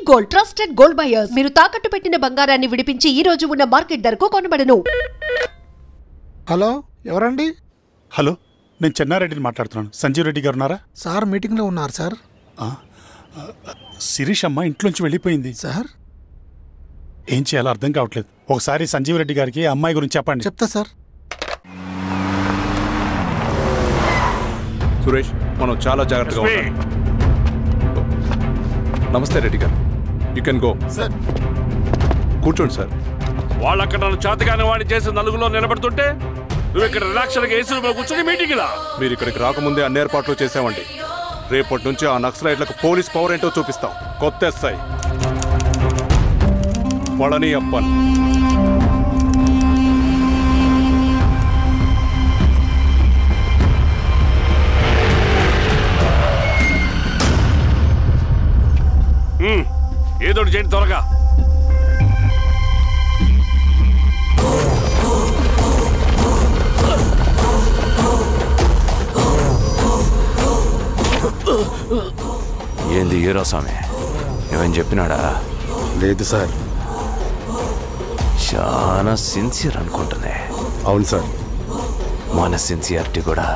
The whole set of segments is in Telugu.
Gold, trusted gold buyers. మీరు తాకట్టు పెట్టిన బంగారాన్ని విడిపించి ఈ రోజు ఉన్న మార్కెట్ ధరకు కొనబడను. హలో, ఎవరండి? హలో, నేను చెన్నారెడ్డిని మాట్లాడుతున్నాను. సంజీవ్ రెడ్డి గారు ఉన్నారా? సార్ మీటింగ్లో ఉన్నారు సార్. శిరీష్ అమ్మ ఇంట్లోంచి వెళ్ళిపోయింది సార్. ఏం చేయాలో అర్థం కావట్లేదు. ఒకసారి సంజీవ్ రెడ్డి గారికి అమ్మాయి గురించి చెప్పండి. చెప్తా సార్. సురేష్, మనం చాలా జాగ్రత్తగా ఉండాలి. నమస్తే రెడ్డి గారు, యూ కెన్ గో. సార్ కూర్చోండి సార్. వాళ్ళక్కడ నన్ను చేతగానే వాడిని చేసి నలుగులో నిలబడుతుంటే నువ్వు ఇక్కడ రిలాక్స్గా ఏసీలో కూర్చొని మీటింగ్లా. మీరు ఇక్కడికి రాకముందే అన్ని ఏర్పాట్లు చేసామండి. రేపటి నుంచి ఆ నక్సలైట్లకు పోలీస్ పవర్ ఏంటో చూపిస్తాం. కొత్త ఎస్ఐ పళని అప్పన్. ఏదోటి చేయండి త్వరగా. ఏంది హీరో స్వామి, ఏమని చెప్పినాడా? లేదు సార్. చాలా సిన్సియర్ అనుకుంటుంది. అవును సార్. మన సిన్సియారిటీ కూడా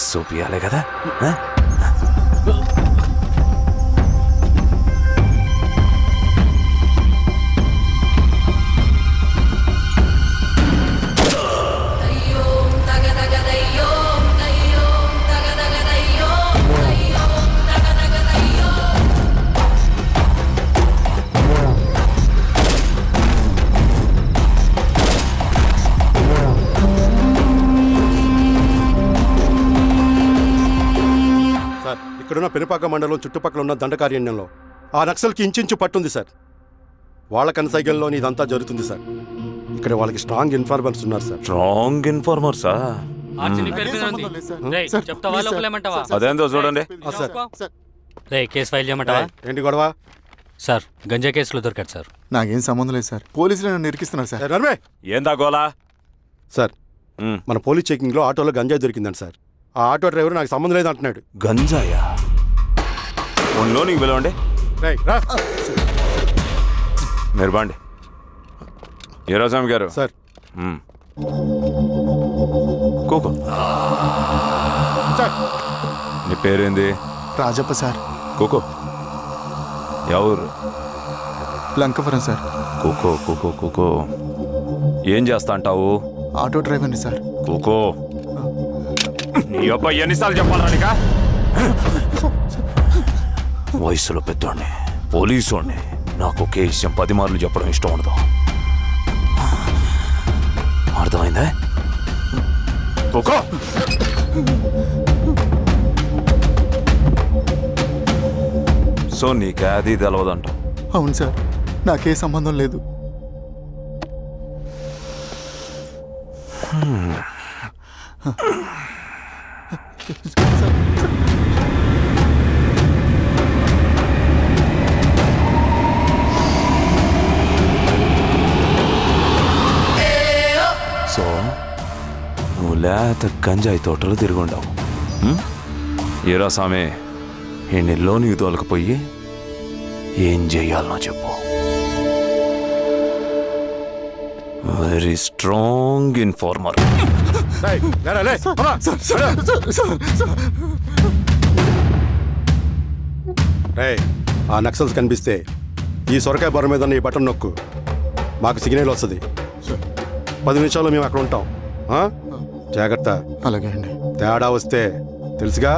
చూపియాలి కదా. ఇక్కడున్న పెనుపాక మండలం చుట్టుపక్కల ఉన్న దండకారణ్యంలో ఆ నక్సల్కి ఇంచుంచు పట్టుంది సార్. వాళ్ళ కనసైగల్లో ఇదంతా జరుగుతుంది సార్. ఇక్కడ వాళ్ళకి స్ట్రాంగ్ ఇన్ఫార్మర్స్ ఉన్నారు సార్. స్ట్రాంగ్ ఇన్ఫార్మర్సా? అదేందో చూడండి. కేసు ఫైల్ చేయమంటావా? ఏంటి గొడవ సార్? గంజా కేసులో దొరికాడు సార్. నాకేం సంబంధం లేదు సార్. పోలీసులు నన్ను ఇరికిస్తున్నారు సార్. ఏందా గోలా? సార్, మన పోలీస్ చెకింగ్ లో ఆటోలో గంజాయి దొరికిందండి సార్. ఆ ఆటో డ్రైవర్ నాకు సంబంధం లేదు అంటున్నాడు. గంజాయా? నీకు పిలవండి. మీరు బాండి. హీరోస్వామి గారు సార్. కూకో. నీ పేరేంది? రాజప్ప సార్. కూకో. ఎవరు? లంకపురం సార్. కూకో కూకో కూకో. ఏం చేస్తా అంటావు? ఆటో డ్రైవర్ని సార్. కూకో. నీ అబ్బాయి ఎన్నిసార్లు చెప్పాలనిక? వయసులో పెద్దోడిని, పోలీసోడిని, నాకు ఒకే విషయం 10 మార్లు చెప్పడం ఇష్టం ఉండదు. అర్థమైందా? కూకో. సో నీకు అది తెలవదంట? అవును సార్, నాకే సంబంధం లేదు. సో నువ్వు లేత గంజాయి తోటలు తిరుగుండావు. ఏరా సామే, ఈ లోనికి తోలకపోయి ఏం చెయ్యాలనో చెప్పు. Very strong informer. ఆ నక్సల్స్ కనిపిస్తే ఈ సొరకాయ బొర మీద ఈ బటన్ నొక్కు, మాకు సిగ్నల్ వస్తుంది. 10 నిమిషాల్లో మేము అక్కడ ఉంటాం. జాగ్రత్త. అలాగే అండి. తేడా వస్తే తెలుసుగా.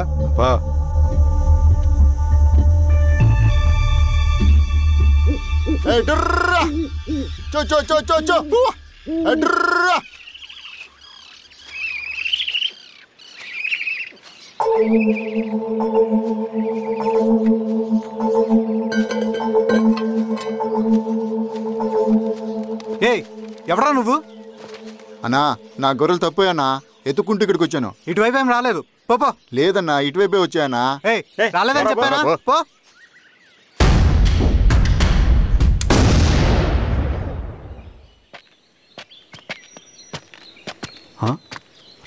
ఎవరా నువ్వు? అన్నా, నా గొర్రెలు తప్పోయన్నా, ఎత్తుకుంటూ ఇక్కడికి వచ్చాను. ఇటువైపు ఏం రాలేదు. పో. లేదన్నా, ఇటువైపే వచ్చాయన్నా. రాలేదని చెప్పానా? పో.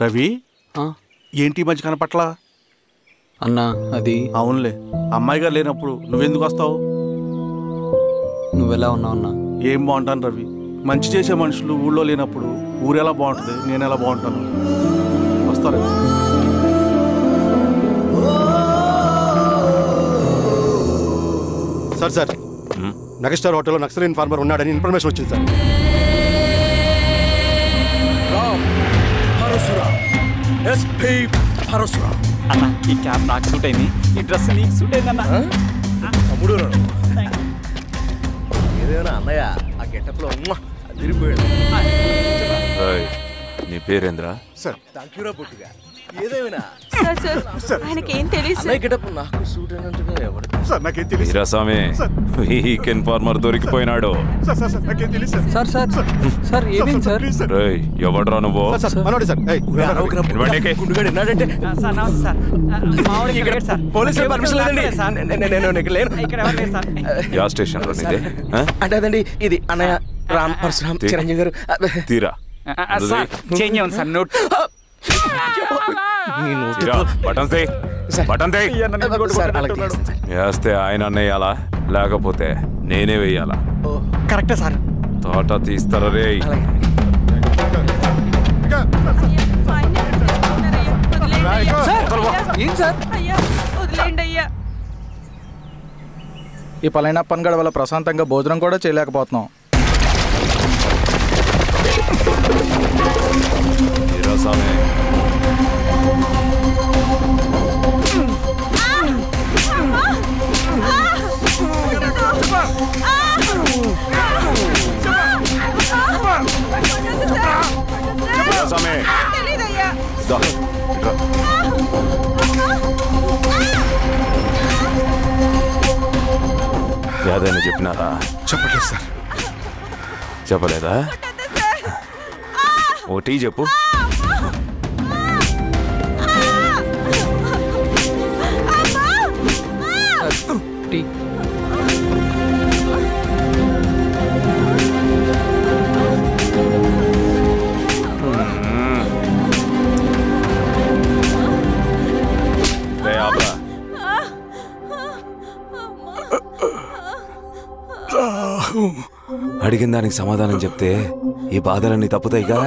రవి, ఏంటి మధ్య కనపట్లా? అన్నా అది అవునులే, అమ్మాయి గారు లేనప్పుడు నువ్వెందుకు వస్తావు? నువ్వెలా ఉన్నావు అన్నా? ఏం బాగుంటాను రవి, మంచి చేసే మనుషులు ఊళ్ళో లేనప్పుడు ఊరెలా బాగుంటుంది, నేను ఎలా బాగుంటాను. వస్తారు. సార్ నగస్టార్ హోటల్లో నక్సల్ ఇన్ఫార్మర్ ఉన్నాడని ఇన్ఫర్మేషన్ వచ్చింది సార్. అన్న ఈ క్యాప్ నాకు సూట్ అయింది, ఈ డ్రెస్ నీకు సూట్ అయిందన్న. తమ్ముడు ఏదేనా అన్నయ్య ఆ గెటప్లో తిరిగిపోయాడు. నీ పేరేంద్రా? సార్ థాంక్యూరా పొట్టిగా. ఏదేమైనా ఆయనకి ఏం తెలియదు. గెటప్ నాకు సూట్ అయినట్టుగా ఎవరు సార్ నాకేం తెలియదు. వీరాస్వామి వీక్ ఇన్ఫార్మర్ దొరికిపోయినాడు. నాకేం తెలియదు సార్. సార్ సార్ ఏమేం సార్? రేయ్ ఎవడ్రా నువ్వు? మనోడి సార్ గుండుగాడు ఉన్నాడంటే పోలీసులు పర్మిషన్ లేదండి. యా స్టేషన్ లో నీదే? అంటే అదండి ఇది అన్నయ్య రామ్ పరశురామ్ చిరంజీవి గారు. తీరా చేంజ్ అవ్వండి సార్. నోట్ వేస్తే ఆయన అన్నయ్యాలా లేకపోతే నేనే వెయ్యాలా? కరెక్టే సార్. తోట తీస్తారా రే? ఏం సార్? ఈ పలైన పనిగడ వల్ల ప్రశాంతంగా భోజనం కూడా చేయలేకపోతున్నాం. వీరాస్వామి ఏదైనా చెప్పినారా? చెప్పలేదు సార్. చెప్పలేదా? ఓటీ చెప్పు. టీ అడిగిన దానికి సమాధానం చెప్తే ఈ బాధలన్నీ తప్పుతాయిగా.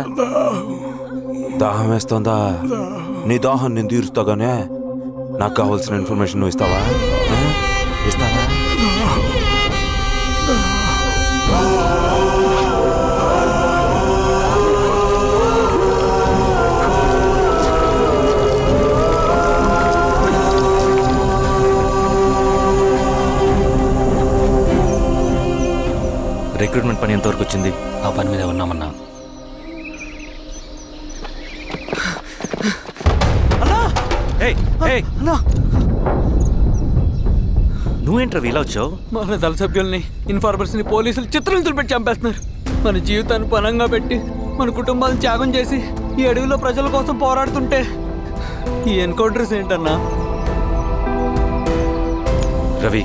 దాహం వేస్తోందా? నీ దాహం నేను తీరుస్తాగానే నాకు కావాల్సిన ఇన్ఫర్మేషన్ నువ్వు ఇస్తావా? ఇస్తావా? రిక్రూట్మెంట్ పని ఎంతవరకు వచ్చింది? ఆ పని మీద ఉన్నామన్నా. నువ్వేంట్రా ఇలా వచ్చావు? మన దళ సభ్యుల్ని ఇన్ఫార్మర్స్ని పోలీసులు చిత్రహింసలు పెట్టి చంపేస్తున్నారు. మన జీవితాన్ని పనంగా పెట్టి మన కుటుంబాలను త్యాగం చేసి ఈ అడవిలో ప్రజల కోసం పోరాడుతుంటే ఈ ఎన్కౌంటర్స్ ఏంటన్నా? రవి,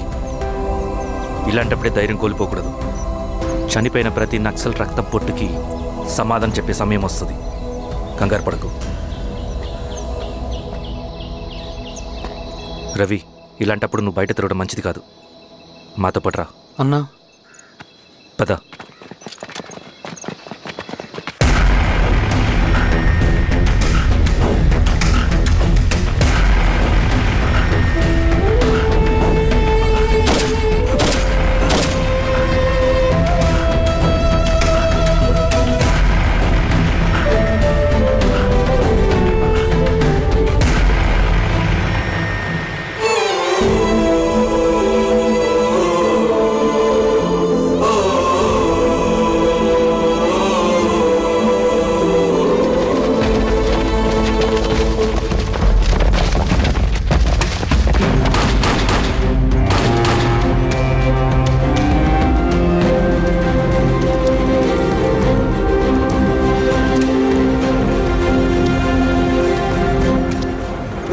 ఇలాంటప్పుడే ధైర్యం కోల్పోకూడదు. చనిపోయిన ప్రతి నక్సల్ రక్తం పొట్టుకి సమాధానం చెప్పే సమయం వస్తుంది. కంగారు పడకు రవి. ఇలాంటప్పుడు నువ్వు బయట తిరగడం మంచిది కాదు. మాతో పట్రా అన్నా. పద.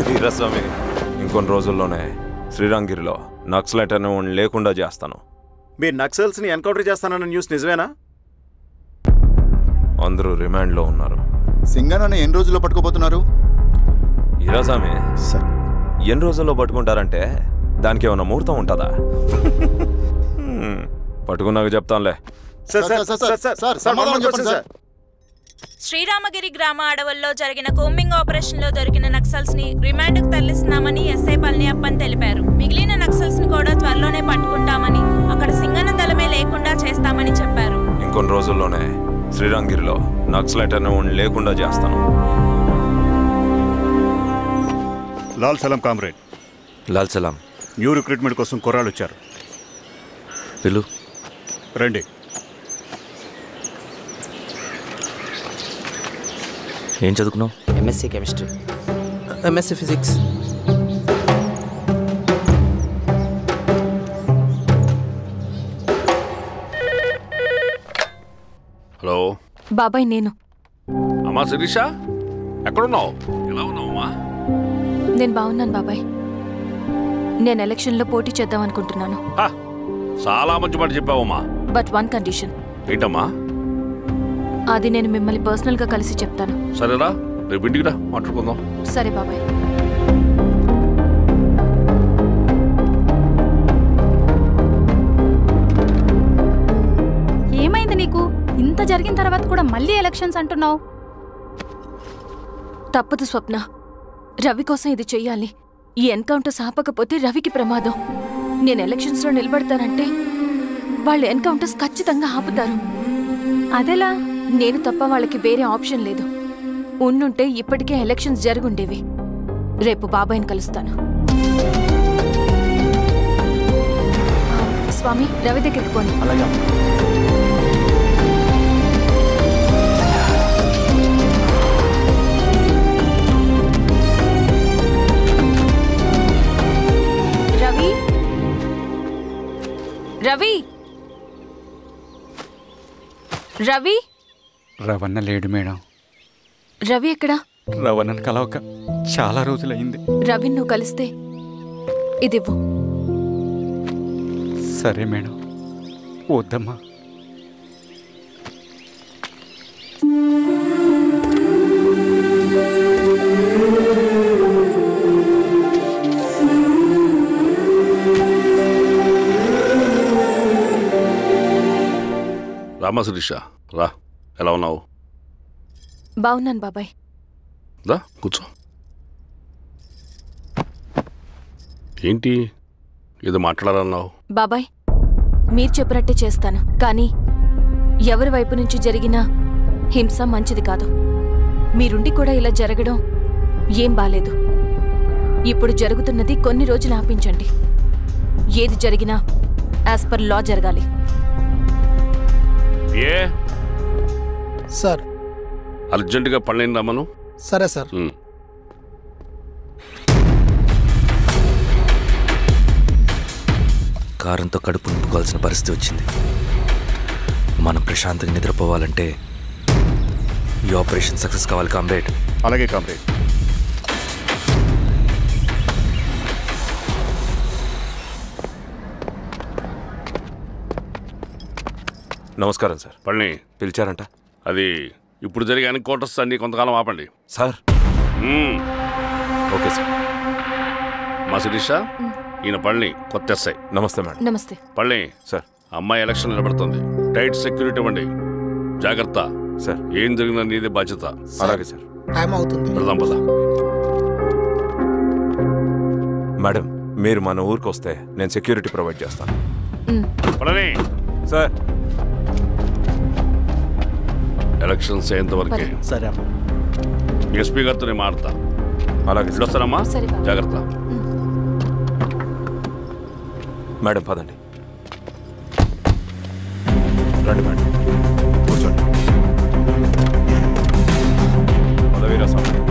వీరాస్వామి, ఇంకొన్ని రోజుల్లోనే శ్రీరంగిరిలో నక్సలైట్ అనే లేకుండా చేస్తాను. మీరు నక్సల్స్ని ఎన్కౌంటర్ చేస్తానన్న న్యూస్ నిజమేనా? అందరూ రిమాండ్లో ఉన్నారు. సింగనని ఎన్ని రోజుల్లో పట్టుకోబోతున్నారు? వీరాస్వామి, ఎన్ని రోజుల్లో పట్టుకుంటారంటే దానికి ఏమైనా ముహూర్తం ఉంటుందా? పట్టుకున్నాక చెప్తానులే. శ్రీరామగిరి గ్రామ అడవుల్లో జరిగిన కోంబింగ్ ఆపరేషన్ లో దొరికిన నక్సల్స్ ని రిమాండ్ కు తరలిస్తున్నామని ఎస్ఐ పళనియప్పన్ తెలిపారు. మిగిలిన నక్సల్స్ ని కూడా త్వరలోనే పట్టుకుంటామని, అక్కడ సింగన దళమే లేకుండా చేస్తామని చెప్పారు. ఇంకొన్ని రోజుల్లోనే శ్రీరామగిరిలో నక్సలైట్ అనే లేకుండా చేస్తాను. లాల్ సలాం కామ్రేడ్. లాల్ సలాం. న్యూ రిక్రూట్మెంట్ కోసం కుర్రాళ్ళు వచ్చారు. పిలు. రండి. ఏం చదువుకున్నావు? MSc chemistry. MSc physics. Hello బాబాయ్, నేను. అమ్మా శిరీష, ఎక్కడున్నావు? ఎలా ఉన్నావు అమ్మా? నేను బాగున్నాను బాబాయ్. నేను ఎలక్షన్లో పోటీ చేద్దాం అనుకుంటున్నాను. చాలా మంచి మాట చెప్పావమ్మా. But one condition. ఏంటమ్మా? అది నేను మిమ్మల్ని పర్సనల్గా కలిసి చెప్తాను. సరేరా, రేపు ఇంటికి రా, మాట్లాడుకుందాం. సరే బాబాయ్. ఏమైంది నీకు? ఇంత జరిగిన తర్వాత కూడా మళ్ళీ ఎలక్షన్స్ అంటున్నావు? తప్పదు స్వప్న. రవి కోసం ఇది చెయ్యాలి. ఈ ఎన్కౌంటర్స్ ఆపకపోతే రవికి ప్రమాదం. నేను ఎలక్షన్స్లో నిలబడతానంటే వాళ్ళు ఎన్కౌంటర్స్ ఖచ్చితంగా ఆపుతారు. అదెలా? నేను తప్ప వాళ్ళకి వేరే ఆప్షన్ లేదు. ఉండుంటే ఇప్పటికే ఎలక్షన్స్ జరుగుండేవి. రేపు బాబాయ్ని కలుస్తాను. స్వామి, రవి దగ్గరికి పోనీ. రవి, రవి, రవి. రవణ లేడు మేడం. రవి ఎక్కడా? రవణను కలవక చాలా రోజులైంది. రవి నువ్వు కలిస్తే ఇదివ్వు. సరే మేడం. వద్దమ్మా. రామా శిరీష, రా. ఎలా ఉన్నావు? బాగున్నాను బాబాయ్. దా కూర్చో. ఏంటి ఏదో మాట్లాడాలన్నావు? బాబాయ్, మీరు చెప్పినట్టే చేస్తాను. కానీ ఎవరి వైపు నుంచి జరిగిన హింస మంచిది కాదు. మీరుండి కూడా ఇలా జరగడం ఏం బాలేదు. ఇప్పుడు జరుగుతున్నది కొన్ని రోజులు ఆపించండి. ఏది జరిగినా యాజ్ పర్ లా జరగాలి. ఏ సార్, అర్జెంటుగా పళ్ళని రమ్మను. సరే సార్. కారంతో కడుపు నింపుకోవాల్సిన పరిస్థితి వచ్చింది. మనం ప్రశాంతంగా నిద్రపోవాలంటే ఈ ఆపరేషన్ సక్సెస్ కావాలి కామ్రేడ్. అలాగే కామ్రేడ్. నమస్కారం సార్. పళ్ళని పిలిచారంట. అది ఇప్పుడు జరిగే ఎన్కౌంటర్స్ అన్ని కొంతకాలం ఆపండి సార్. Okay sir. మా శిరీష, ఈయన పళ్ళని కొత్త ఎస్ఐ. నమస్తే మేడం. నమస్తే. పళ్ళని సార్. అమ్మాయి ఎలక్షన్ నిలబడుతుంది. టైట్ సెక్యూరిటీ ఇవ్వండి. జాగ్రత్త సార్. ఏం జరిగిందని నీదే బాధ్యత. అలాగే సార్. టైం అవుతుంది. వెళ్దాం పద. మేడం, మీరు మన ఊరికి వస్తే నేను సెక్యూరిటీ ప్రొవైడ్ చేస్తాను. పళ్ళని సార్. ఎలక్షన్స్ అయ్యేంతవరకే. సరే అమ్మ. ఎస్పీ గారితో నేను మారుతా. అలాగే వస్తానమ్మా. జాగ్రత్త. మేడం పదండి. రండి మేడం, కూర్చోండి. పదవీరా స్వామి.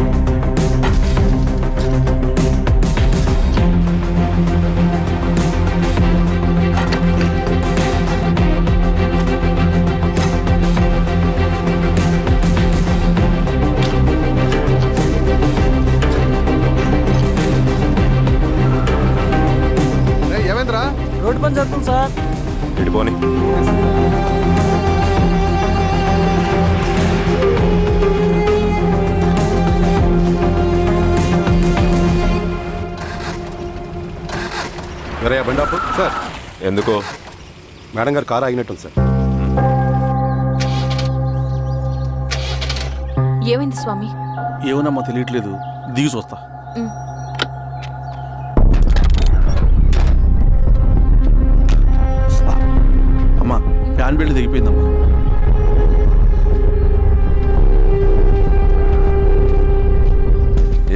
ఏమైందిరా? రోడ్డు పని జరుగుతుంది సార్. ఇడిపోని. బండాపు సార్. ఎందుకో మేడం గారు కారు ఆగినట్టుంది సార్. ఏమైంది స్వామి? ఏమోనమ్మా తెలియట్లేదు, దిగి చూస్తా. అమ్మా ఫ్యాన్ బెల్ట్ దిగిపోయిందమ్మా.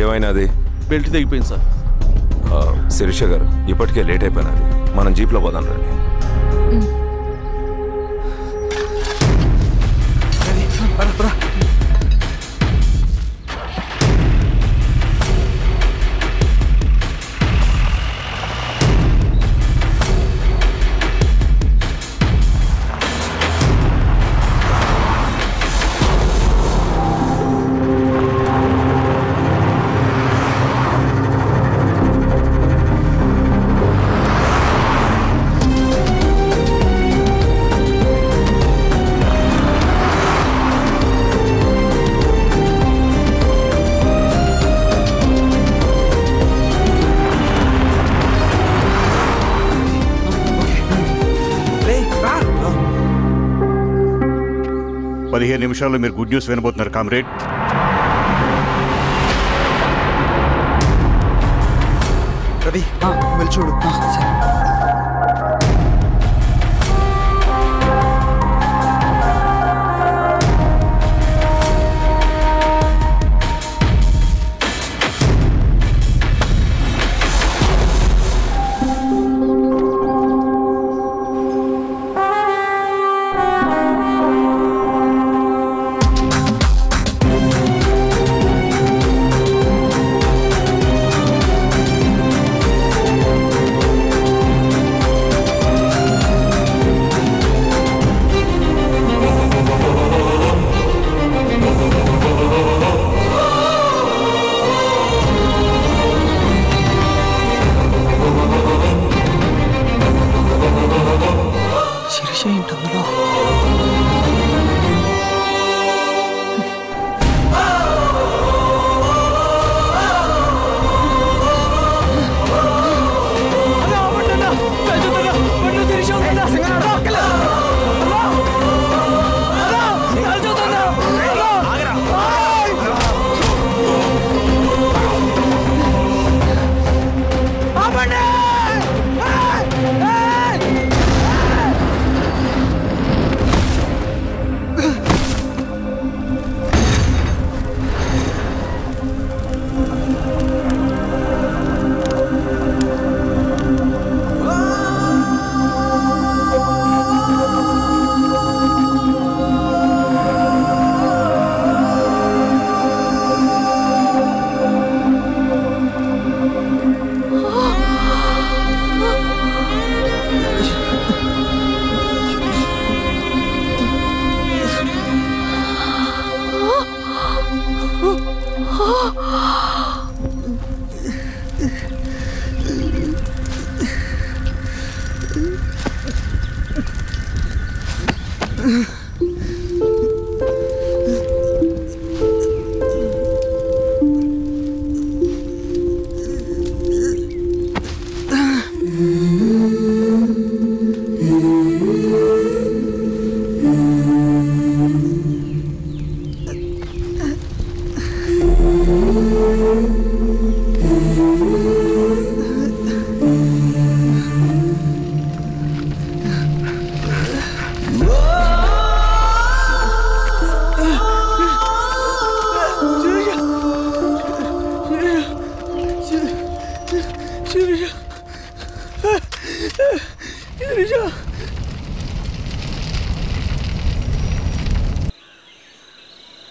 ఏమైనాది? బెల్ట్ దిగిపోయింది సార్. శిరీష గారు ఇప్పటికే లేట్ అయిపోయినది, మనం జీప్లో పోదాం రండి. నిమిషాల్లో మీరు గుడ్ న్యూస్ వినబోతున్నారు కామ్రేడ్. రవి వెళ్ళి చూడు.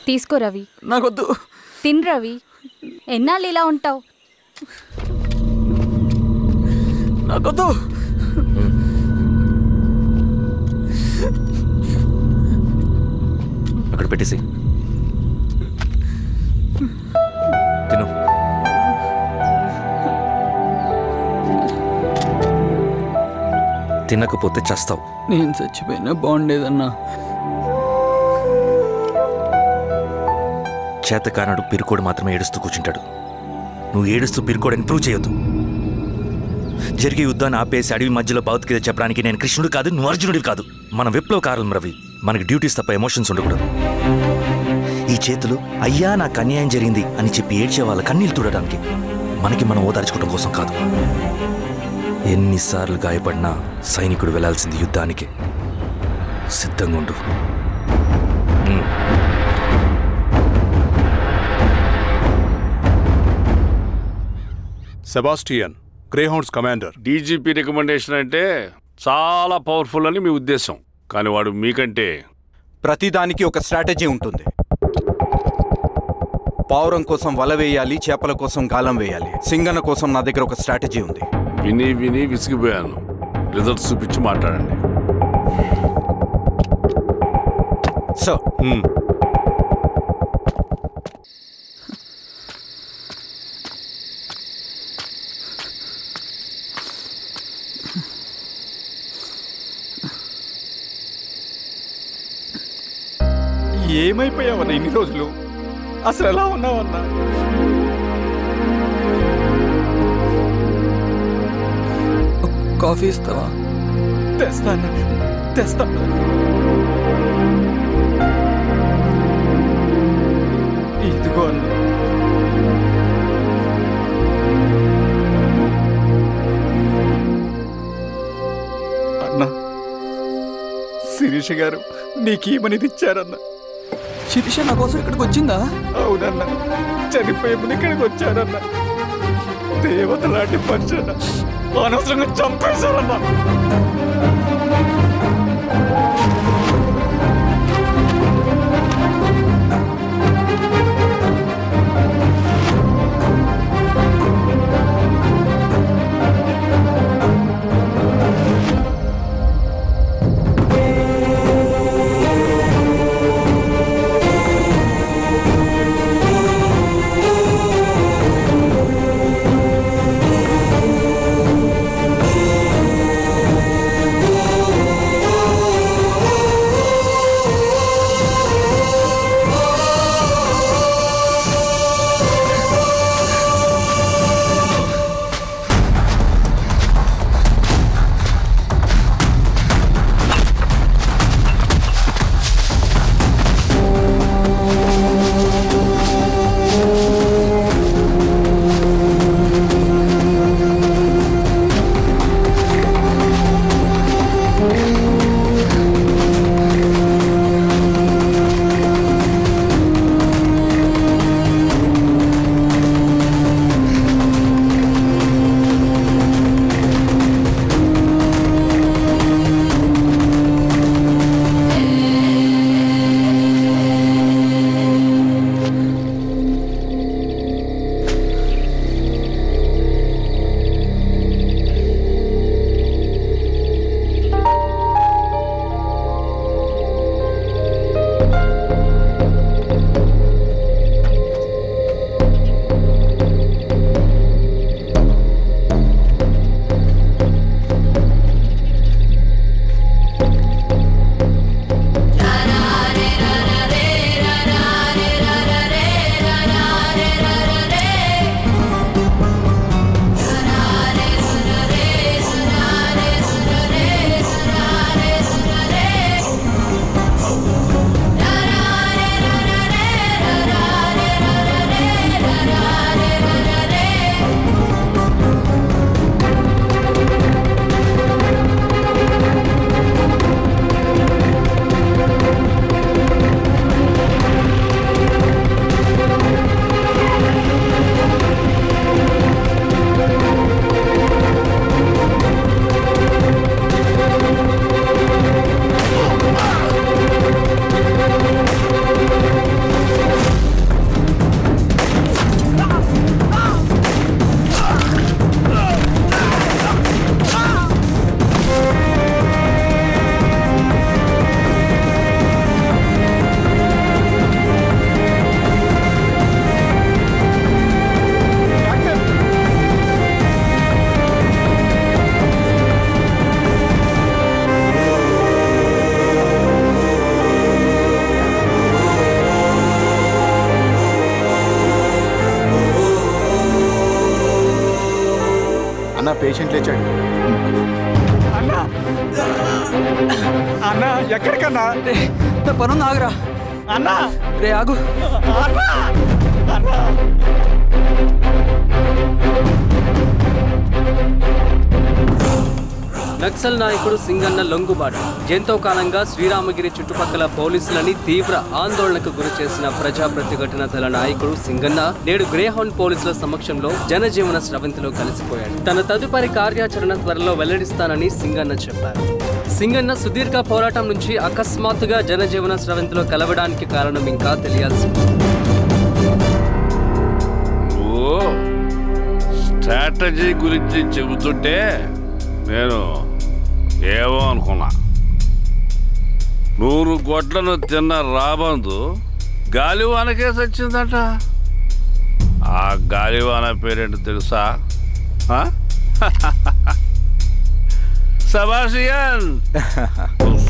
తీసుకో రవి. నాకొద్దు. తిన్ రవి, ఎన్నాళ్ళు ఇలా ఉంటావు? నాకొద్దు. అక్కడ పెట్టేసి తిను. తినకపోతే చస్తావు. నేను చచ్చిపోయినా బాగుండేదన్నా. చేతకానడు పిరుకోడు మాత్రమే ఏడుస్తూ కూర్చుంటాడు. నువ్వు ఏడుస్తూ పిరుకోడని ప్రూవ్ చేయొద్దు. జరిగే యుద్ధాన్ని ఆపేసి అడవి మధ్యలో భౌతికత చెప్పడానికి నేను కృష్ణుడు కాదు, నువ్వు అర్జునుడివి కాదు. మన విప్లవకారులం రవి. మనకి డ్యూటీస్ తప్ప ఎమోషన్స్ ఉండకూడదు. ఈ చేతులు అయ్యా నాకు అన్యాయం జరిగింది అని చెప్పి ఏడ్చే వాళ్ళ కన్నీళ్ళు తుడడానికి, మనకి మనం ఓదార్చుకోవడం కోసం కాదు. ఎన్నిసార్లు గాయపడినా సైనికుడు వెళ్లాల్సింది యుద్ధానికి. సిద్ధంగా ఉండు. Sebastian, Greyhounds commander. DGP recommendation అంటే చాలా పవర్ఫుల్ అని మీ ఉద్దేశం, కానీ వాడు మీకంటే ప్రతిదానికి ఒక స్ట్రాటజీ ఉంటుంది. పావురం కోసం వల వేయాలి, చేపల కోసం గాలం వేయాలి. సింగన్న కోసం నా దగ్గర ఒక స్ట్రాటజీ ఉంది. విని విని విసిగిపోయాను. రిజల్ట్స్ చూపించి మాట్లాడండి. సార్, ఏమైపోయావన్నా ఇన్ని రోజులు? అసలు ఎలా ఉన్నావన్నా? కాఫీ ఇస్తావా? తెస్తాను, తెస్తాను. ఇదిగో అన్న. అన్నా, శిరీష గారు నీకేమనేది ఇచ్చారన్నా? శిరీష నా కోసం ఇక్కడికి వచ్చిందా? అవునన్నా, చనిపోయే ముందు ఇక్కడికి వచ్చారన్నా. దేవత లాంటి మనిషి అనవసరంగా చంపేశారన్నా. పేషెంట్ లేచాడు. అన్నా అన్నా ఎక్కడికన్నా? నా పనుంది, ఆగురా. అన్నా రే ఆగు. అన్నా అన్నా నక్సల్ నాయకుడు సింగన్న లొంగుబాటు ఎంతో కాలంగా శ్రీరామగిరి చుట్టుపక్కల పోలీసులని తీవ్ర ఆందోళనకు గురి చేసిన ప్రజా ప్రతిఘటన దళ నాయకుడు సింగన్న నేడు గ్రేహౌండ్ పోలీసుల సమక్షంలో జనజీవన స్రవంతిలో కలిసిపోయాడు. తన తదుపరి కార్యాచరణ త్వరలో వెల్లడిస్తానని సింగన్న చెప్పారు. సింగన్న సుదీర్ఘ పోరాటం నుంచి అకస్మాత్తుగా జనజీవన స్రవంతిలో కలవడానికి కారణం ఇంకా తెలియాల్సి ఉంది. స్ట్రాటజీ గురించి చెబుతుంటే నేను ఏమో అనుకున్నా. 100 గొడ్లను తిన్న రాబందు గాలివానకే సచ్చిందట. ఆ గాలివాన పేరేంటి తెలుసా? సబాషియన్,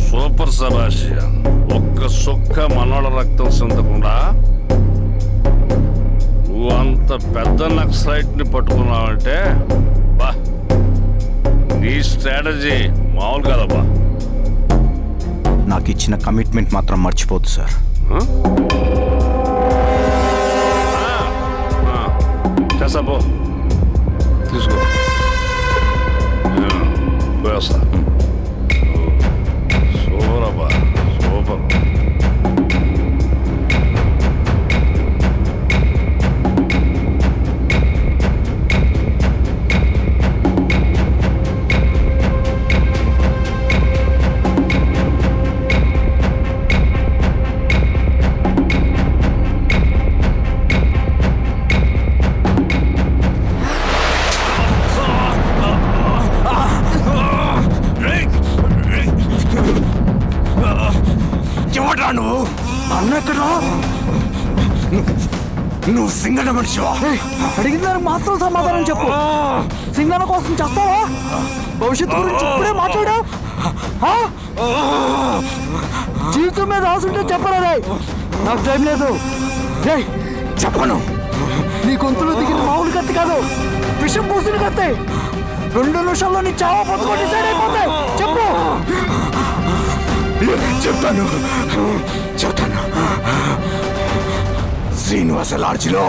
సూపర్ సబాషియన్. ఒక్క సుక్క మనోళ్ళ రక్తం చెందకుండా నువ్వు అంత పెద్ద నక్సలైట్ని పట్టుకున్నావంటే బా, నీ స్ట్రాటజీ మామూలు కదబ్బా. నాకు ఇచ్చిన కమిట్మెంట్ మాత్రం మర్చిపోద్దు సార్. చేసాబో, తీసుకో, పోయేస్తా. సూపర్ అబ్బా, సూపర్. నువ్వు అన్న ఎక్కడ? నువ్వు సింగన్న మనిషివా? అడిగిన దానికి మాత్రం సమాధానం చెప్పు. సింగన్న కోసం చేస్తావా? భవిష్యత్తు గురించి ఇప్పుడే మాట్లాడా? జీవితం మీద రాసుంటే చెప్పరా? నాకు టైం లేదు. చెప్పను. నీ గొంతులో దిగిన మామూలు కత్తి కాదు, విషం పూసిన కత్తి. 2 నిమిషాల్లో నీ చావా పొందుకొని డిసైడ్ అయిపోతాయి. చెప్పు. చెప్తాను. శ్రీనివాస లాడ్జిలో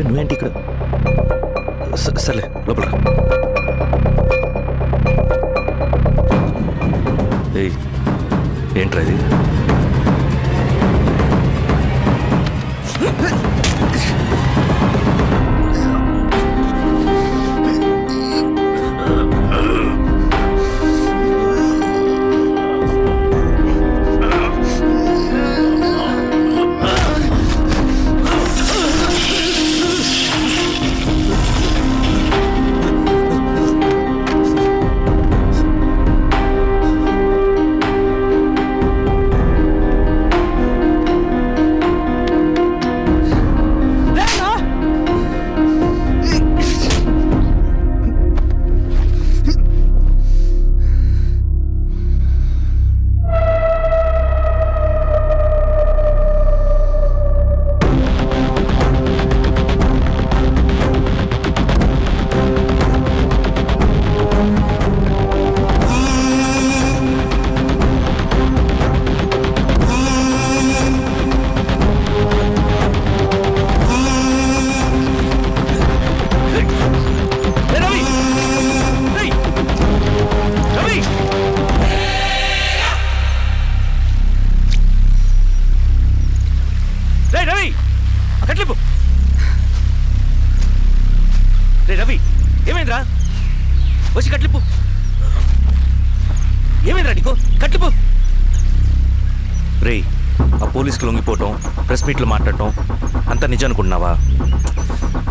నువ్వేంటి ఇక్కడ? సర్లే లోపల. ఏంట్రా ఇది? రవి, ఏమైందిరా? వచ్చి కట్లిప్పు. ఏమైందిరా నీకు? కట్లిప్పు. రే, ఆ పోలీసుకి లొంగిపోవటం, ప్రెస్ మీట్లు మాట్లాడటం అంతా నిజం అనుకుంటున్నావా?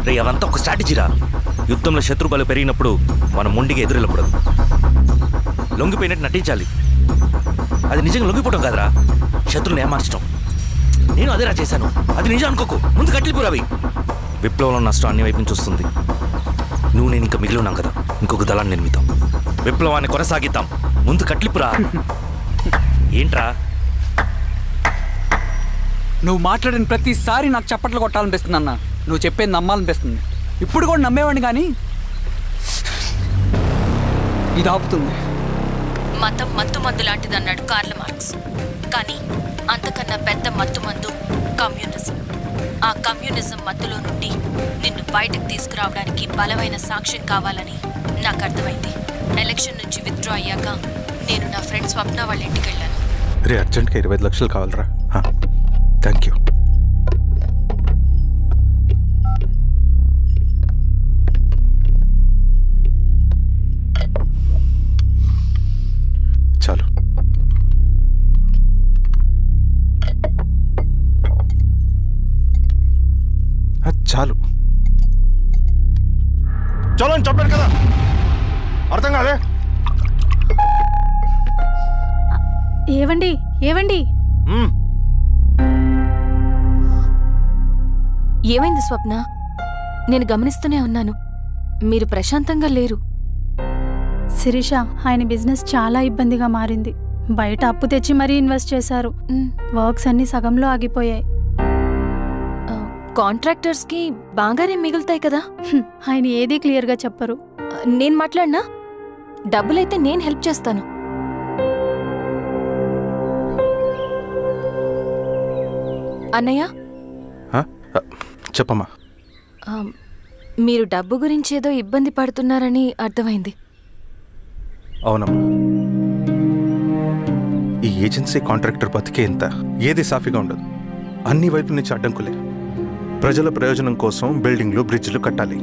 రే, అవంతా ఒక స్ట్రాటజీరా. యుద్ధంలో శత్రుబలు పెరిగినప్పుడు మనం మొండిగా ఎదురెళ్ళకూడదు. లొంగిపోయినట్టు నటించాలి. అది నిజంగా లొంగిపోవటం కాదురా, శత్రువుని ఏమార్చడం. నేను అదేరా చేశాను. అది నిజం అనుకోకు. ముందు కట్లిపు రవి. విప్లవంలో నష్టం అన్ని వైపు నుంచి వస్తుంది. నువ్వు నేను ఇంకా మిగిలి ఉన్నాం కదా, ఇంకొక దళాన్ని నిర్మితాం, విప్లవాన్ని కొనసాగిద్దాం. ముందు కట్లిపురా. ఏంట్రా నువ్వు మాట్లాడిన ప్రతిసారి నాకు చప్పట్లు కొట్టాలనిపిస్తుంది అన్న. నువ్వు చెప్పేది నమ్మాలనిపిస్తుంది. ఇప్పుడు కూడా నమ్మేవాడిని, కానీ ఇది ఆపుతుంది. మతం మత్తు మందు లాంటిదన్నాడు కార్ల్ మార్క్స్. కానీ అంతకన్నా పెద్ద మత్తు మందు కమ్యూనిజం. ఆ కమ్యూనిజం మత్తులో నుండి నిన్ను బయటకు తీసుకురావడానికి బలమైన సాక్ష్యం కావాలని నాకు అర్థమైంది. ఎలక్షన్ నుంచి విత్డ్రా అయ్యాక నేను నా ఫ్రెండ్ స్వప్న వాళ్ళ ఇంటికి వెళ్ళాను. రే, అర్జెంట్గా 25 లక్షలు కావాలరా. Thank you. చాలు. చాలు. చలో అని చెప్పాను కదా, అర్థం కాదే. ఏవండి ఏవండి ఏమైంది స్వప్న? నేను గమనిస్తూనే ఉన్నాను, మీరు ప్రశాంతంగా లేరు. శిరీష, ఆయన బిజినెస్ చాలా ఇబ్బందిగా మారింది. బయట అప్పు తెచ్చి మరీ ఇన్వెస్ట్ చేశారు. వర్క్స్ అన్ని సగంలో ఆగిపోయాయి. కాంట్రాక్టర్స్కి బాగానే మిగులుతాయి కదా. ఆయన ఏదీ క్లియర్గా చెప్పరు. నేను మాట్లాడినా డబ్బులైతే నేను హెల్ప్ చేస్తాను. అన్నయ్య, చెప్పమ్మా. మీరు డబ్బు గురించి ఏదో ఇబ్బంది పడుతున్నారని అర్థమైంది. అవునమ్మా, ఈ ఏజెన్సీ కాంట్రాక్టర్ బతికే ఇంత ఏది సాఫీగా ఉండదు. అన్ని వైపుల నుంచి అడ్డంకులే. ప్రజల ప్రయోజనం కోసం బిల్డింగ్లు, బ్రిడ్జ్లు కట్టాలి.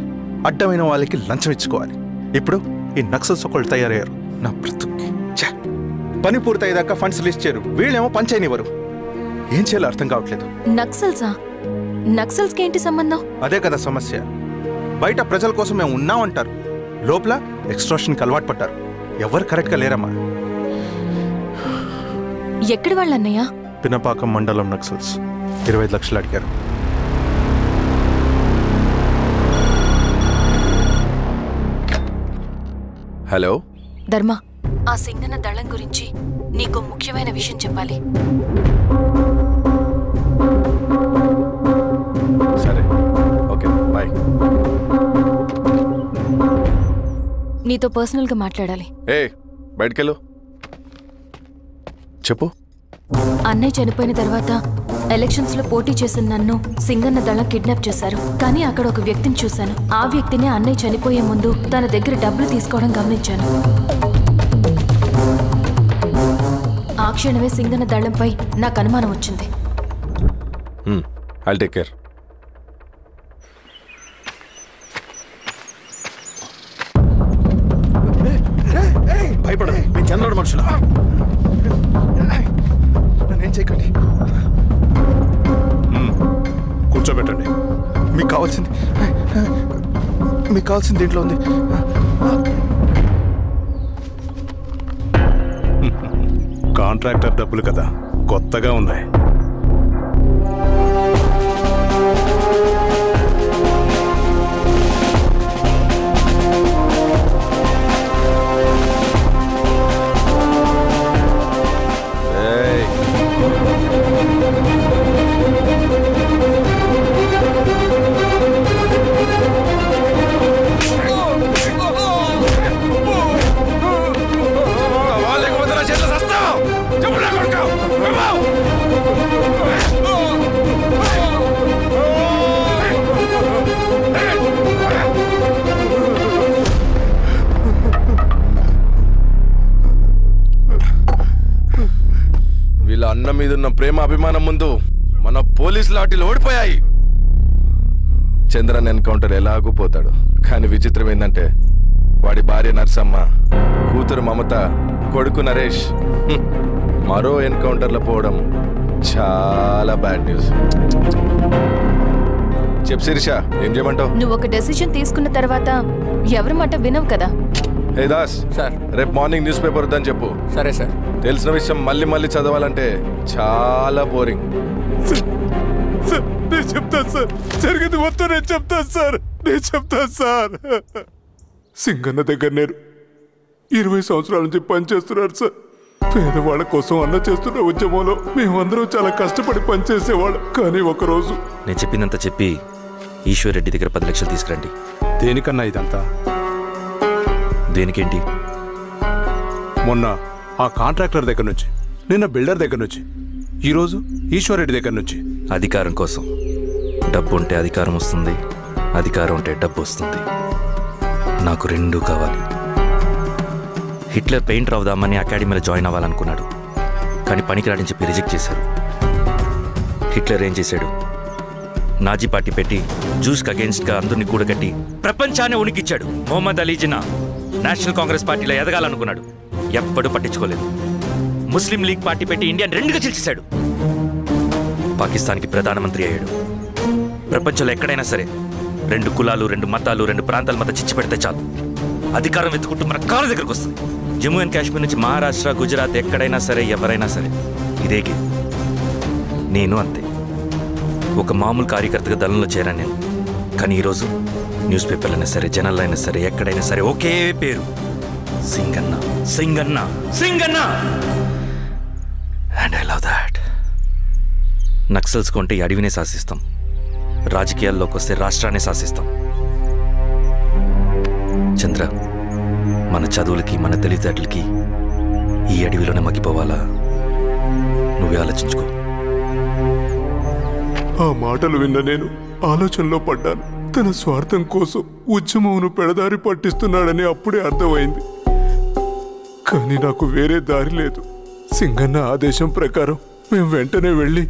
అడ్డమైన వాళ్ళకి లంచం ఇచ్చుకోవాలి. ఇప్పుడు ఈ నక్సల్స్ ఒకళ్ళు తయారయ్యారు. నా బ్రతుక్కి పని పూర్తయ్యేదాకా ఫండ్స్ లిస్ట్ చేయరు. వీళ్ళేమో పంచాయనివ్వరు. ఏం చేయాలో అర్థం కావట్లేదు. నక్సల్సా? నక్సల్స్కి ఏంటి సంబంధం? అదే కదా సమస్య. బయట ప్రజల కోసం మేము ఉన్నామంటారు, లోపల ఎక్స్ట్రాషన్కి అలవాటు పడ్డారు. ఎవరు కరెక్ట్గా లేరమ్మా. ఎక్కడి వాళ్ళన్నయ్య? పినపాకం మండలం నక్సల్స్ 25 లక్షలు అడిగారు. హలో ధర్మ, ఆ సింగన దళం గురించి నీకు ముఖ్యమైన విషయం చెప్పాలి. సరే, ఓకే, బాయ్. నీతో పర్సనల్గా మాట్లాడాలి. బయటకెళ్ళు. చెప్పు. అన్నయ్య చనిపోయిన తర్వాత ఎలక్షన్స్ లో పోటీ చేసిన నన్ను సింగన్న దళం కిడ్నాప్ చేశారు. కానీ అక్కడ ఒక వ్యక్తిని చూశాను. ఆ వ్యక్తిని అన్నయ్య చనిపోయే ముందు తన దగ్గర డబ్బులు తీసుకోవడం గమనించాను. ఆ క్షణమే సింగన్న దళంపై నాకు అనుమానం వచ్చింది. I'll take care. భయపడదు, నేను చంద్రుడు మనుషులు. నన్నేం చేయకండి. కూర్చోబెట్టండి. మీకు కావాల్సింది దీంట్లో ఉంది. కాంట్రాక్టర్ డబ్బులు కదా, కొత్తగా ఉన్నాయి. వీళ్ళ అన్న మీదున్న ప్రేమ అభిమానం ముందు మన పోలీస్ లాఠీలు ఓడిపోయాయి. చంద్రన్ ఎన్కౌంటర్ ఎలాగూ పోతాడు. కానీ విచిత్రం ఏంటంటే వాడి భార్య నర్సమ్మ, కూతురు మమత, కొడుకు నరేష్ మరో ఎన్కౌంటర్లో పోవడం చాలా బ్యాడ్ న్యూస్. చెప్పు శిరీష, ఏం చేయమంటావు? నువ్వు ఒక డెసిషన్ తీసుకున్న తర్వాత ఎవరి మాట వినవు కదా. ఏ దాస్ సార్ రేపు మార్నింగ్ న్యూస్ పేపర్ వద్దని చెప్పు. సరే సార్. తెలిసిన విషయం మళ్ళీ మళ్ళీ చదవాలంటే చాలా బోరింగ్. నేను చెప్తాను సార్, జరిగింది మొత్తం నేను చెప్తాను సార్. సింగన్న దగ్గర నేను 20 సంవత్సరాల నుంచి పనిచేస్తున్నాను సార్. పేదవాళ్ళ కోసం అన్న చేస్తున్న ఉద్యమంలో మేమందరం చాలా కష్టపడి పనిచేసేవాళ్ళం. కానీ ఒకరోజు నేను చెప్పినంత చెప్పి ఈశ్వర్ రెడ్డి దగ్గర 10 లక్షలు తీసుకురండి. దేనికన్నా ఇదంతా? దేనికేంటి? మొన్న ఆ కాంట్రాక్టర్ దగ్గర నుంచి, నిన్న బిల్డర్ దగ్గర నుంచి, ఈరోజు ఈశ్వర్ రెడ్డి దగ్గర నుంచి. అధికారం కోసం. డబ్బు ఉంటే అధికారం వస్తుంది, అధికారం ఉంటే డబ్బు వస్తుంది. నాకు రెండూ కావాలి. హిట్లర్ పెయింటర్ అవుదామని అకాడమీలో జాయిన్ అవ్వాలనుకున్నాడు, కానీ పనికిరాడని చెప్పి రిజెక్ట్ చేశారు. హిట్లర్ ఏం చేశాడు? నాజీ పార్టీ పెట్టి జూస్కి అగేన్స్ట్గా అందరినీ కూడగట్టి ప్రపంచాన్ని ఉనికిచ్చాడు. మొహమ్మద్ అలీ జిన్నా నేషనల్ కాంగ్రెస్ పార్టీలో ఎదగాలనుకున్నాడు, ఎప్పుడూ పట్టించుకోలేదు. ముస్లిం లీగ్ పార్టీ పెట్టి ఇండియాని రెండుగా చీల్చేశాడు. పాకిస్తాన్కి ప్రధానమంత్రి అయ్యాడు. ప్రపంచంలో ఎక్కడైనా సరే 2 కులాలు, 2 మతాలు, 2 ప్రాంతాల మధ్య చిచ్చు పెడితే చాలు, అధికారం వెతుకుంటూ మన కాళ్ళ దగ్గరకు వస్తుంది. జమ్మూ అండ్ కాశ్మీర్ నుంచి మహారాష్ట్ర, గుజరాత్ ఎక్కడైనా సరే, ఎవరైనా సరే ఇదే గేమ్. నేను అంతే. ఒక మామూలు కార్యకర్తగా దళంలో చేరాను నేను. కానీ ఈరోజు న్యూస్ పేపర్లైనా సరే, జనాల్లో అయినా సరే, ఎక్కడైనా సరే ఒకే పేరు, Singanna, Singanna, Singanna. And I love that. Naxals కొంటే ఈ అడవినే శాసిస్తాం, రాజకీయాల్లోకి వస్తే రాష్ట్రాన్ని శాసిస్తాం. చంద్ర, మన చదువులకి, మన తెలివితేటలకి ఈ అడవిలోనే మగ్గిపోవాలా? నువ్వే ఆలోచించుకో. ఆ మాటలు విన్న నేను ఆలోచనలో పడ్డాను. తన స్వార్థం కోసం ఉద్యమమును పెడదారి పట్టిస్తున్నాడని అప్పుడే అర్థమైంది. కానీ నాకు వేరే దారి లేదు. సింగన్న ఆదేశం ప్రకారం మేము వెంటనే వెళ్ళి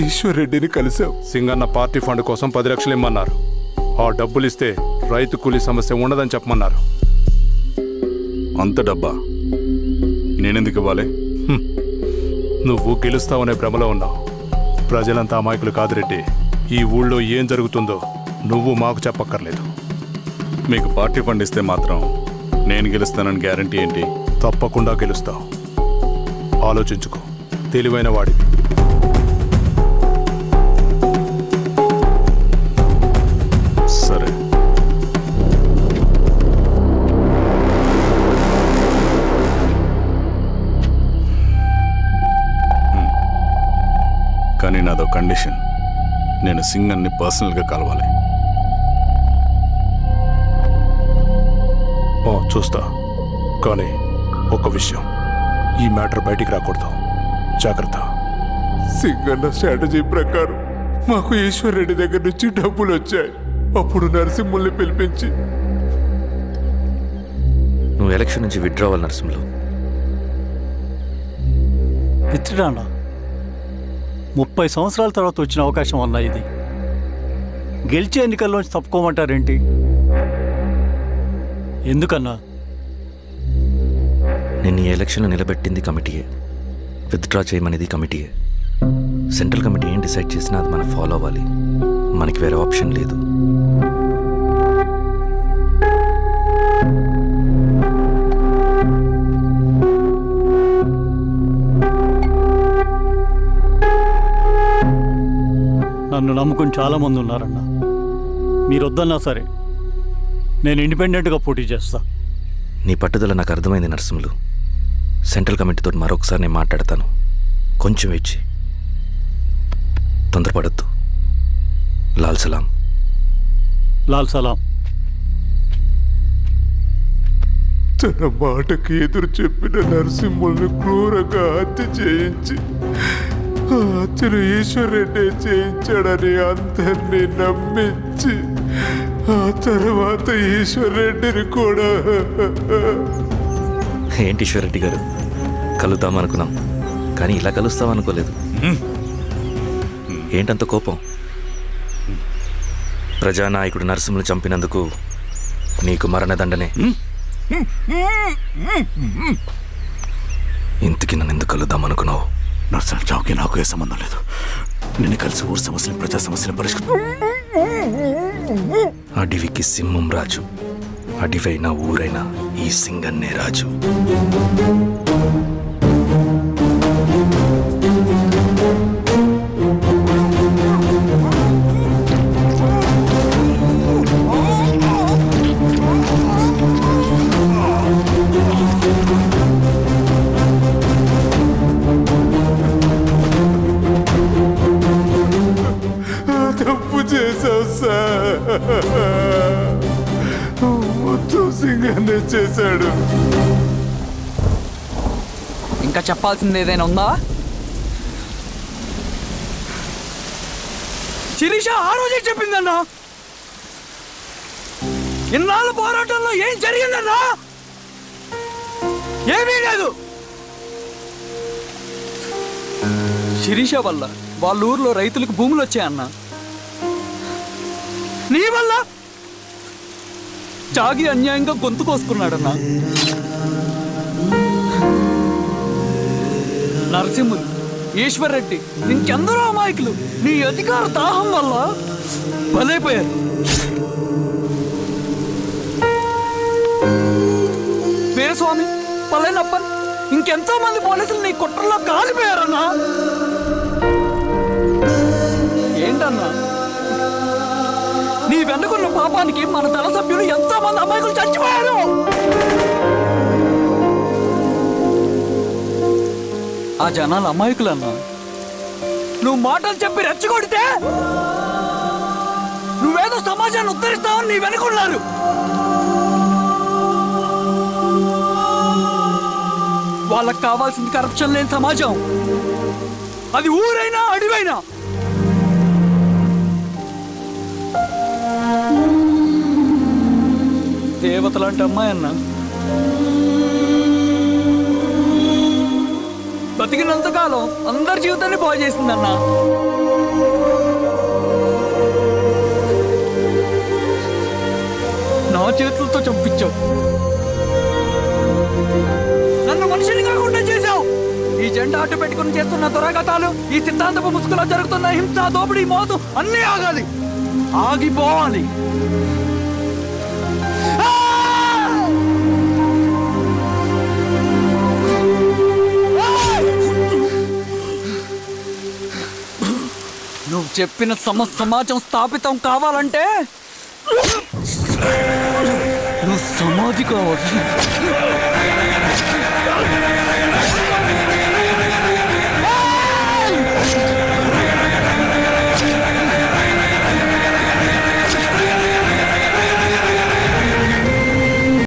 ఈశ్వర్ రెడ్డిని కలిశాం. సింగన్న పార్టీ ఫండ్ కోసం 10 లక్షలు ఇమ్మన్నారు. ఆ డబ్బులు ఇస్తే రైతు కూలీ సమస్య ఉండదని చెప్పమన్నారు. అంత డబ్బా నేనెందుకు ఇవ్వాలి? నువ్వు గెలుస్తావనే భ్రమలో ఉన్నావు. ప్రజలంతా అమాయకులు కాదు రెడ్డి. ఈ ఊళ్ళో ఏం జరుగుతుందో నువ్వు మాకు చెప్పక్కర్లేదు. మీకు పార్టీ ఫండ్ ఇస్తే మాత్రం నేను గెలుస్తానని గ్యారంటీ ఏంటి? తప్పకుండా గెలుస్తావు. ఆలోచించుకో, తెలివైన వాడివి. సరే. కానీ నాదో కండిషన్. నేను సింగన్ని పర్సనల్గా కలవాలి. చూస్తా. కానీ ఒక విషయం, ఈ మ్యాటర్ బయటికి రాకూడదు. జాగ్రత్త. సింగన్న స్ట్రాటజీ ప్రకారం మాకు ఈశ్వర్ రెడ్డి దగ్గర నుంచి డబ్బులు వచ్చాయి. అప్పుడు నరసింహుల్ని పిలిపించి, నువ్వు ఎలక్షన్ నుంచి విత్డ్రా అవ్వాలి నరసింహులు. విత్డ్రానా? 30 సంవత్సరాల తర్వాత వచ్చిన అవకాశం అన్నా ఇది. గెలిచే ఎన్నికల్లోంచి తప్పుకోమంటారేంటి? ఎందుకన్నా? నిన్ను ఈ ఎలక్షన్లో నిలబెట్టింది కమిటీయే, విత్డ్రా చేయమనేది కమిటీయే. సెంట్రల్ కమిటీ ఏం డిసైడ్ చేసినా అది మనం ఫాలో అవ్వాలి. మనకి వేరే ఆప్షన్ లేదు. నన్ను నమ్ముకుని చాలామంది ఉన్నారన్నా. మీరు వద్దన్నా సరే నేను ఇండిపెండెంట్గా పోటీ చేస్తా. నీ పట్టుదల నాకు అర్థమైంది నరసింహులు. సెంట్రల్ కమిటీతో మరొకసారి నేను మాట్లాడతాను. కొంచెం వెయిట్. తొందరపడద్దు. లాల్ సలాం. లాల్ సలాం. తన మాటకి ఎదురు చెప్పిన నరసింహుల్ని క్రూరంగా హత్య చేయించి ఆ హత్యను ఈశ్వర్ రెడ్డి చేయించాడని అందరినీ నమ్మించి ఆ తర్వాత ఈశ్వర్ రెడ్డిని కూడా. ఏంటి ఈశ్వర్ రెడ్డి గారు, కలుద్దామనుకున్నాం కానీ ఇలా కలుస్తామనుకోలేదు. ఏంటంత కోపం? ప్రజానాయకుడు నరసింహులు చంపినందుకు నీకు మరణదండనే. ఇంతకీ నన్ను ఎందుకు కలుద్దామనుకున్నావు? నరసింహ చావుకి నాకు ఏ సంబంధం లేదు. నిన్ను కలిసి ఊరు సమస్యలు, ప్రజా సమస్యలు పరిష్కరించు. అడవికి సింహం రాజు, అడివైనా ఊరైనా ఈ సింగన్నే రాజు. తప్పు చేశావు సార్, మొత్తం సింగన్నే చేశాడు. ఇంకా చెప్పాల్సింది ఏదైనా ఉందా? శిరీష ఆ రోజే చెప్పిందన్నా. ఇన్నాళ్ళ పోరాటంలో ఏం జరిగిందన్నా? ఏమీ లేదు. శిరీష వల్ల వాళ్ళ ఊర్లో రైతులకు భూములు వచ్చాయన్నా. నీ వల్ల చాగి అన్యాయంగా గొంతు కోసుకున్నాడన్నా. నరసింహులు, ఈశ్వర్ రెడ్డి, ఇంకెందరో అమాయకులు నీ అధికార దాహం వల్ల బలైపోయారు. వీరస్వామి, పల్లెనప్పన్, ఇంకెంతో మంది పోలీసులు నీ కుట్రలో కాలిపోయారన్నా. ఏంటన్నా నీ వెనుకున్న పాపానికి మన దళ సభ్యులు ఎంతో మంది అమాయకులు చచ్చిపోయారు. ఆ జనాలు అమాయకులన్నా. నువ్వు మాటలు చెప్పి రెచ్చగొడితే నువ్వేదో సమాజాన్ని ఉద్ధరిస్తావని నీ వెనుకున్నారు. వాళ్ళకి కావాల్సింది కరప్షన్ లేని సమాజం. అది ఊరైనా అడివైనా. దేవత లాంటి అమ్మాయి అన్న బతికినంతకాలం అందరి జీవితాన్ని బాగు చేసిందన్న. నా చేతులతో చంపించావు. నన్ను మనిషిని కాకుండా చేశావు. ఈ జెండా అడ్డు పెట్టుకుని చేస్తున్న దురాఘాతాలు, ఈ సిద్ధాంతపు ముసుగులో జరుగుతున్న హింస, దోపిడీ, మోసం అన్నీ ఆగాలి, ఆగిపోవాలి. నువ్వు చెప్పిన సమాజం స్థాపితం కావాలంటే నువ్వు సమాధి కావాలి.